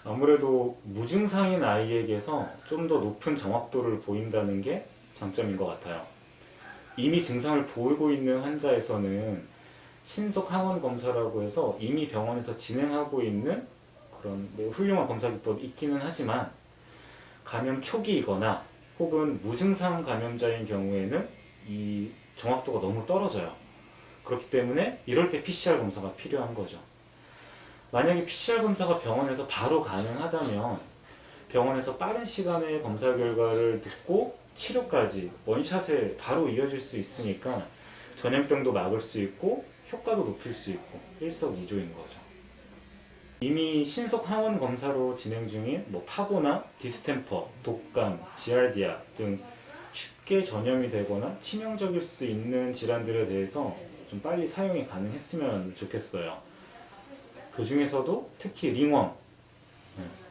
아무래도 무증상인 아이에게서 좀 더 높은 정확도를 보인다는 게 장점인 것 같아요. 이미 증상을 보이고 있는 환자에서는 신속 항원 검사라고 해서 이미 병원에서 진행하고 있는 그런 매우 훌륭한 검사 기법이 있기는 하지만, 감염 초기이거나 혹은 무증상 감염자인 경우에는 이 정확도가 너무 떨어져요. 그렇기 때문에 이럴 때 PCR 검사가 필요한 거죠. 만약에 PCR 검사가 병원에서 바로 가능하다면 병원에서 빠른 시간에 검사 결과를 듣고 치료까지 원샷에 바로 이어질 수 있으니까 전염병도 막을 수 있고 효과도 높일 수 있고 일석이조인 거죠. 이미 신속 항원 검사로 진행 중인 파고나 디스템퍼, 독감, 지알디아 등 쉽게 전염이 되거나 치명적일 수 있는 질환들에 대해서 좀 빨리 사용이 가능했으면 좋겠어요. 그 중에서도 특히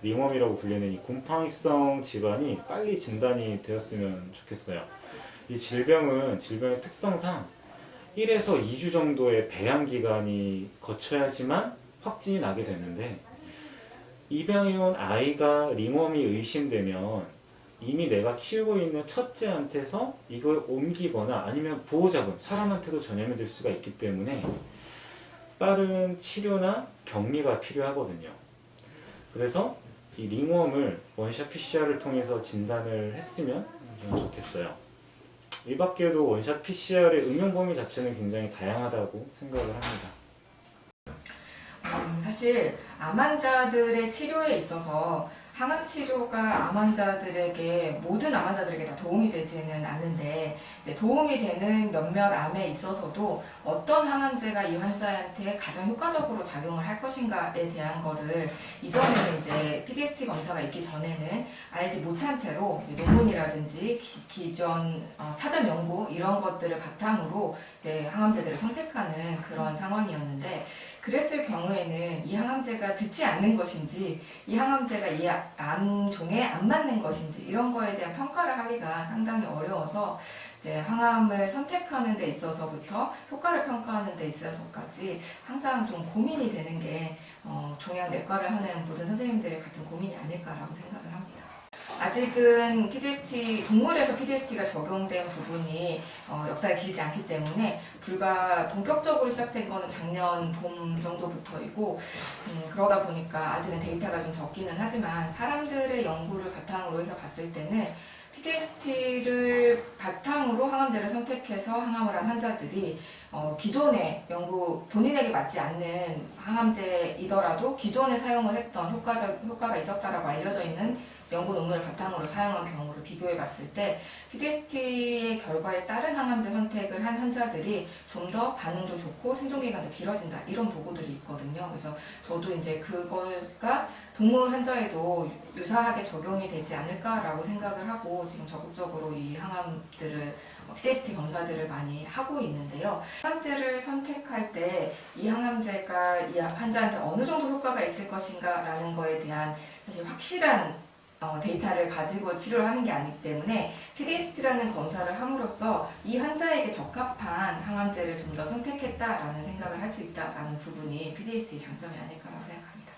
링웜이라고 불리는 이 곰팡이성 질환이 빨리 진단이 되었으면 좋겠어요. 이 질병의 특성상 1에서 2주 정도의 배양 기간이 거쳐야지만 확진이 나게 되는데, 입양해 온 아이가 링웜이 의심되면 이미 내가 키우고 있는 첫째한테서 이걸 옮기거나 아니면 보호자분, 사람한테도 전염이 될 수가 있기 때문에 빠른 치료나 격리가 필요하거든요. 그래서 이 링웜을 원샷 PCR을 통해서 진단을 했으면 좋겠어요. 이 밖에도 원샷 PCR의 응용 범위 자체는 굉장히 다양하다고 생각을 합니다. 사실 암 환자들의 치료에 있어서 항암 치료가 모든 암 환자들에게 다 도움이 되지는 않는데, 도움이 되는 몇몇 암에 있어서도 어떤 항암제가 이 환자한테 가장 효과적으로 작용을 할 것인가에 대한 거를 이전에는 이제 PDST 검사가 있기 전에는 알지 못한 채로 논문이라든지 기존 사전 연구 이런 것들을 바탕으로 항암제들을 선택하는 그런 상황이었는데, 그랬을 경우에는 이 항암제가 듣지 않는 것인지, 이 항암제가 이 암종에 안 맞는 것인지 이런 거에 대한 평가를 하기가 상당히 어려워서 항암을 선택하는 데 있어서부터 효과를 평가하는 데 있어서까지 항상 좀 고민이 되는 게 종양내과를 하는 모든 선생님들의 같은 고민이 아닐까라고 생각을 합니다. 아직은 동물에서 PDST가 적용된 부분이 역사가 길지 않기 때문에 불과 본격적으로 시작된 거는 작년 봄 정도부터이고, 그러다 보니까 아직은 데이터가 좀 적기는 하지만 사람들의 연구를 바탕으로 해서 봤을 때는 PDST를 바탕으로 항암제를 선택해서 항암을 한 환자들이 기존의 본인에게 맞지 않는 항암제이더라도 기존에 사용을 했던 효과가 있었다라고 알려져 있는 연구 논문을 바탕으로 사용한 경우를 비교해 봤을 때 PDST의 결과에 따른 항암제 선택을 한 환자들이 좀 더 반응도 좋고 생존기간도 길어진다, 이런 보고들이 있거든요. 그래서 저도 이제 그거가 동물 환자에도 유사하게 적용이 되지 않을까라고 생각을 하고 지금 적극적으로 이 항암들을 PDST 검사들을 많이 하고 있는데요. 항암제를 선택할 때 이 항암제가 이 환자한테 어느 정도 효과가 있을 것인가 라는 거에 대한 사실 확실한 데이터를 가지고 치료를 하는 게 아니기 때문에 PDST라는 검사를 함으로써 이 환자에게 적합한 항암제를 좀 더 선택했다라는 생각을 할 수 있다라는 부분이 PDST 장점이 아닐까라고 생각합니다.